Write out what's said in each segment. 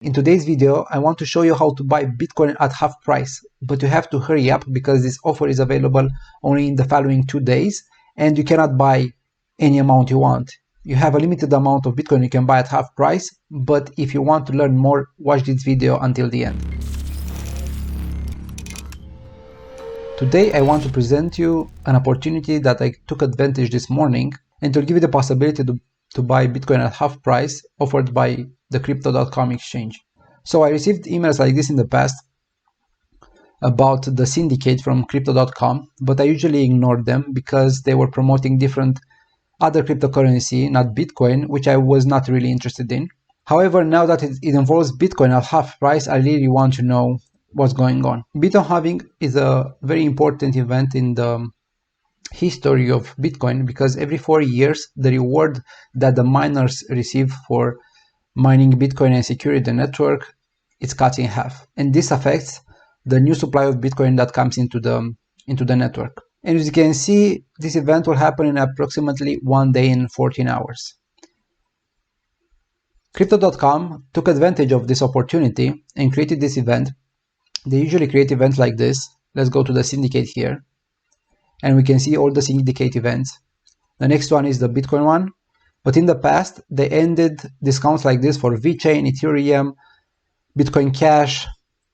In today's video, I want to show you how to buy Bitcoin at half price, but you have to hurry up because this offer is available only in the following 2 days and you cannot buy any amount you want. You have a limited amount of Bitcoin you can buy at half price, but if you want to learn more, watch this video until the end. Today I want to present you an opportunity that I took advantage this morning and to give you the possibility to buy Bitcoin at half price offered by the crypto.com exchange. So I received emails like this in the past about the syndicate from crypto.com, but I usually ignored them because they were promoting different other cryptocurrency, not Bitcoin, which I was not really interested in. However, now that it involves Bitcoin at half price, I really want to know what's going on. Bitcoin Halving is a very important event in the history of Bitcoin because every 4 years the reward that the miners receive for mining Bitcoin and securing the network is cut in half, and this affects the new supply of Bitcoin that comes into the network. And as you can see, this event will happen in approximately 1 day and 14 hours. Crypto.com took advantage of this opportunity and created this event. They usually create events like this. Let's go to the syndicate here, and we can see all the syndicate events. The next one is the Bitcoin one, but in the past they ended discounts like this for VeChain, Ethereum, Bitcoin Cash,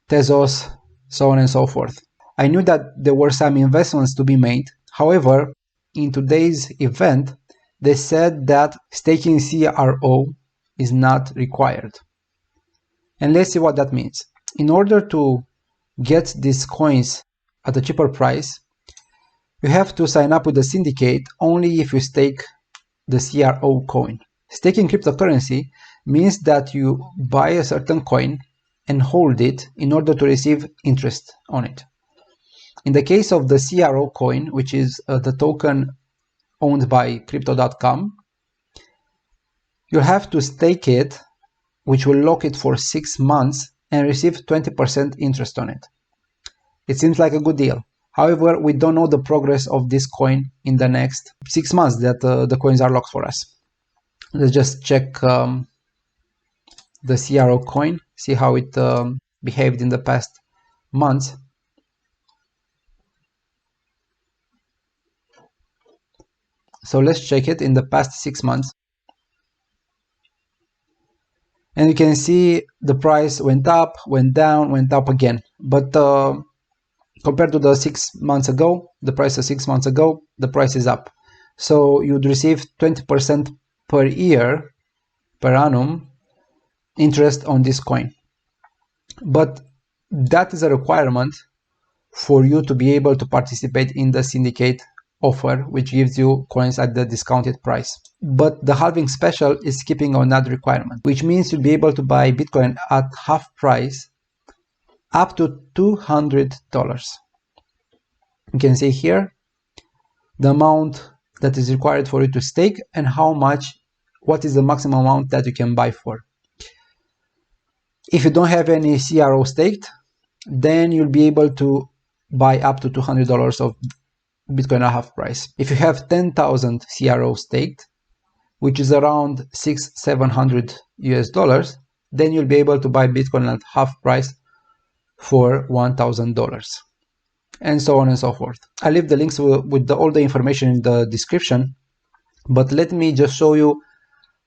Tezos, so on and so forth. I knew that there were some investments to be made. However, in today's event, they said that staking CRO is not required. And let's see what that means. In order to get these coins at a cheaper price, you have to sign up with the syndicate only if you stake the CRO coin. Staking cryptocurrency means that you buy a certain coin and hold it in order to receive interest on it. In the case of the CRO coin, which is the token owned by crypto.com, you have to stake it, which will lock it for 6 months and receive 20% interest on it. It seems like a good deal. However, we don't know the progress of this coin in the next 6 months that the coins are locked for us. Let's just check the CRO coin, see how it behaved in the past months. So let's check it in the past 6 months. And you can see the price went up, went down, went up again. But compared to the 6 months ago, the price of 6 months ago, the price is up. So you'd receive 20% per year, per annum, interest on this coin. But that is a requirement for you to be able to participate in the syndicate offer, which gives you coins at the discounted price. But the halving special is skipping on that requirement, which means you'll be able to buy Bitcoin at half price up to $200. You can see here the amount that is required for you to stake and what is the maximum amount that you can buy for. If you don't have any CRO staked, then you'll be able to buy up to $200 of Bitcoin at half price. If you have 10,000 CRO staked, which is around $600-700 US, then you'll be able to buy Bitcoin at half price for $1,000, and so on and so forth. I'll leave the links with all the information in the description, but let me just show you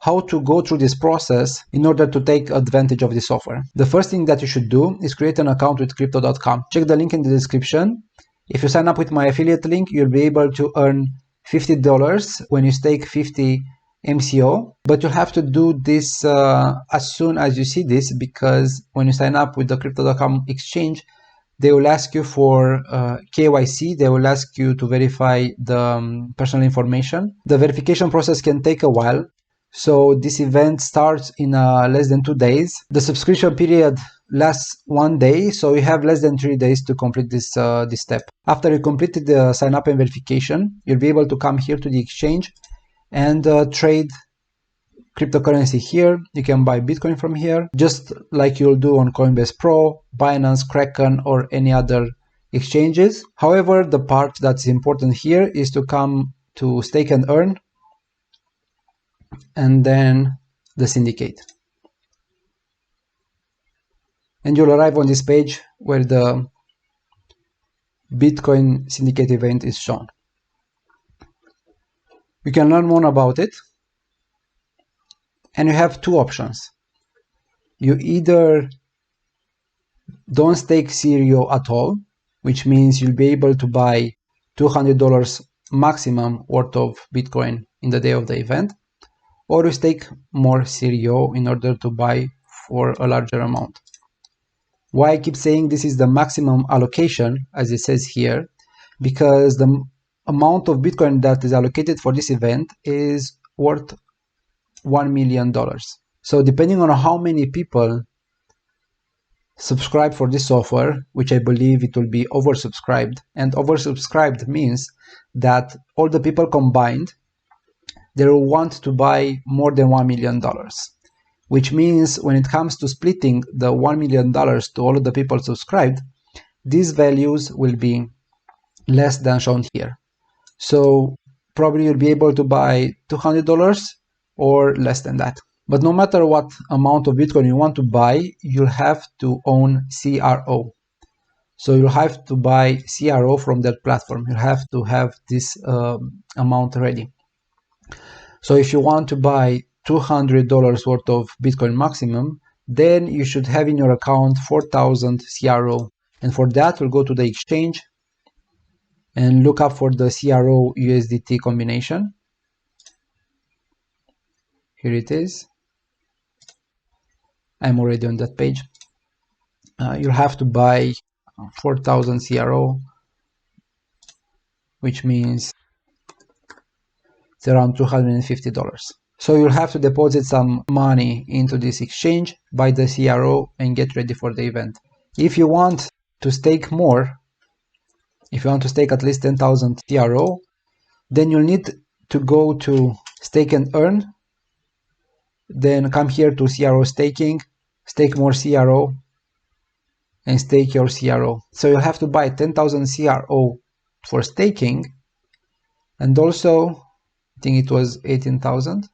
how to go through this process in order to take advantage of this offer. The first thing that you should do is create an account with crypto.com. Check the link in the description. If you sign up with my affiliate link, you'll be able to earn $50 when you stake 50 MCO, but you have to do this as soon as you see this, because when you sign up with the crypto.com exchange, they will ask you for KYC. They will ask you to verify the personal information. The verification process can take a while, so this event starts in less than 2 days. The subscription period lasts 1 day, so you have less than 3 days to complete this step. After you completed the sign up and verification, you'll be able to come here to the exchange and trade cryptocurrency here. You can buy Bitcoin from here, just like you'll do on Coinbase Pro, Binance, Kraken, or any other exchanges. However, the part that's important here is to come to stake and earn, and then the syndicate. and you'll arrive on this page where the Bitcoin syndicate event is shown. You can learn more about it, and you have two options. You either don't stake CRYPTO at all, which means you'll be able to buy $200 maximum worth of Bitcoin in the day of the event, or you stake more CRYPTO in order to buy for a larger amount. Why I keep saying this is the maximum allocation, as it says here, because the amount of Bitcoin that is allocated for this event is worth $1 million. So depending on how many people subscribe for this offer, which I believe it will be oversubscribed, and oversubscribed means that all the people combined, they will want to buy more than $1 million, which means when it comes to splitting the $1 million to all of the people subscribed, these values will be less than shown here. So probably you'll be able to buy $200 or less than that. But no matter what amount of Bitcoin you want to buy, you'll have to own CRO. So you'll have to buy CRO from that platform. You'll have to have this amount ready. So if you want to buy $200 worth of Bitcoin maximum, then you should have in your account 4,000 CRO. And for that, we'll go to the exchange and look up for the CRO USDT combination. Here it is. I'm already on that page. You'll have to buy 4,000 CRO, which means it's around $250. So you'll have to deposit some money into this exchange, buy the CRO, and get ready for the event. If you want to stake more, if you want to stake at least 10,000 CRO, then you'll need to go to stake and earn, then come here to CRO staking, stake more CRO, and stake your CRO. So you'll have to buy 10,000 CRO for staking, and also, I think it was 18,000.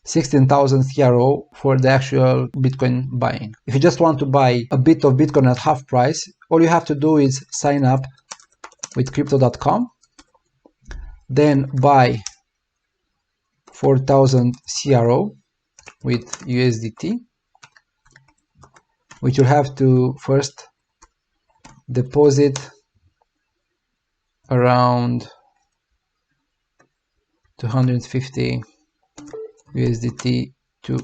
16,000 CRO for the actual Bitcoin buying. If you just want to buy a bit of Bitcoin at half price, all you have to do is sign up with crypto.com, then buy 4,000 CRO with USDT, which you'll have to first deposit around 250 USDT to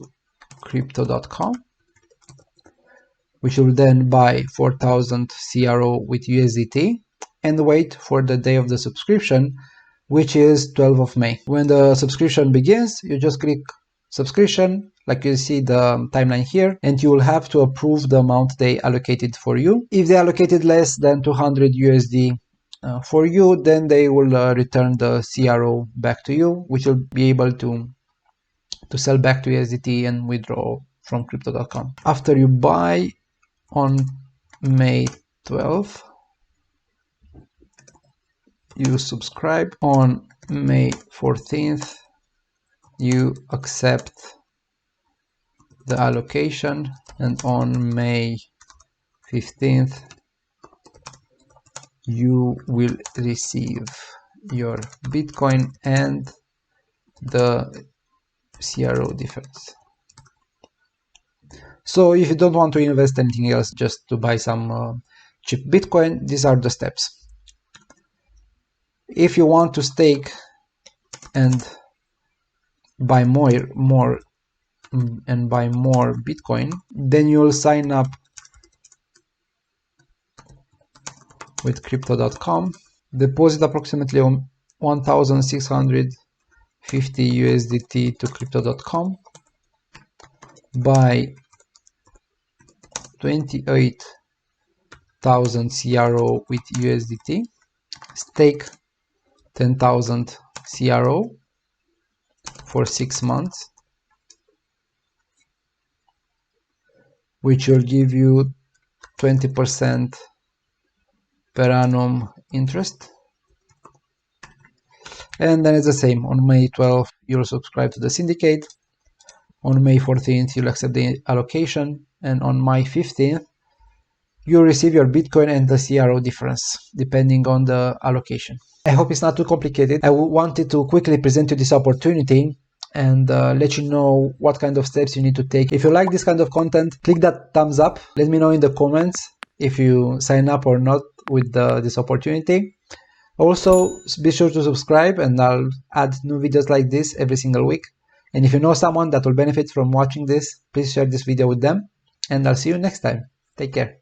crypto.com, which will then buy 4,000 CRO with USDT and wait for the day of the subscription, which is 12th of May. When the subscription begins, you just click subscription, like you see the timeline here, and you will have to approve the amount they allocated for you. If they allocated less than 200 USD for you, then they will return the CRO back to you, which will be able to sell back to USDT and withdraw from crypto.com. After you buy on May 12th, you subscribe. On May 14th, you accept the allocation, and on May 15th, you will receive your Bitcoin and the CRO difference. So if you don't want to invest anything else, just to buy some cheap Bitcoin, these are the steps. If you want to stake and buy more Bitcoin, then you'll sign up with crypto.com, deposit approximately 1,650 USDT to crypto.com, buy 28,000 CRO with USDT, stake 10,000 CRO for 6 months, which will give you 20% per annum interest. And then it's the same. On May 12th, you'll subscribe to the syndicate. On May 14th, you'll accept the allocation, and on May 15th, you'll receive your Bitcoin and the CRO difference, depending on the allocation. I hope it's not too complicated. I wanted to quickly present you this opportunity and let you know what kind of steps you need to take. If you like this kind of content, click that thumbs up. Let me know in the comments if you sign up or not with this opportunity. Also, be sure to subscribe, and I'll add new videos like this every single week. And if you know someone that will benefit from watching this, please share this video with them. And I'll see you next time. Take care.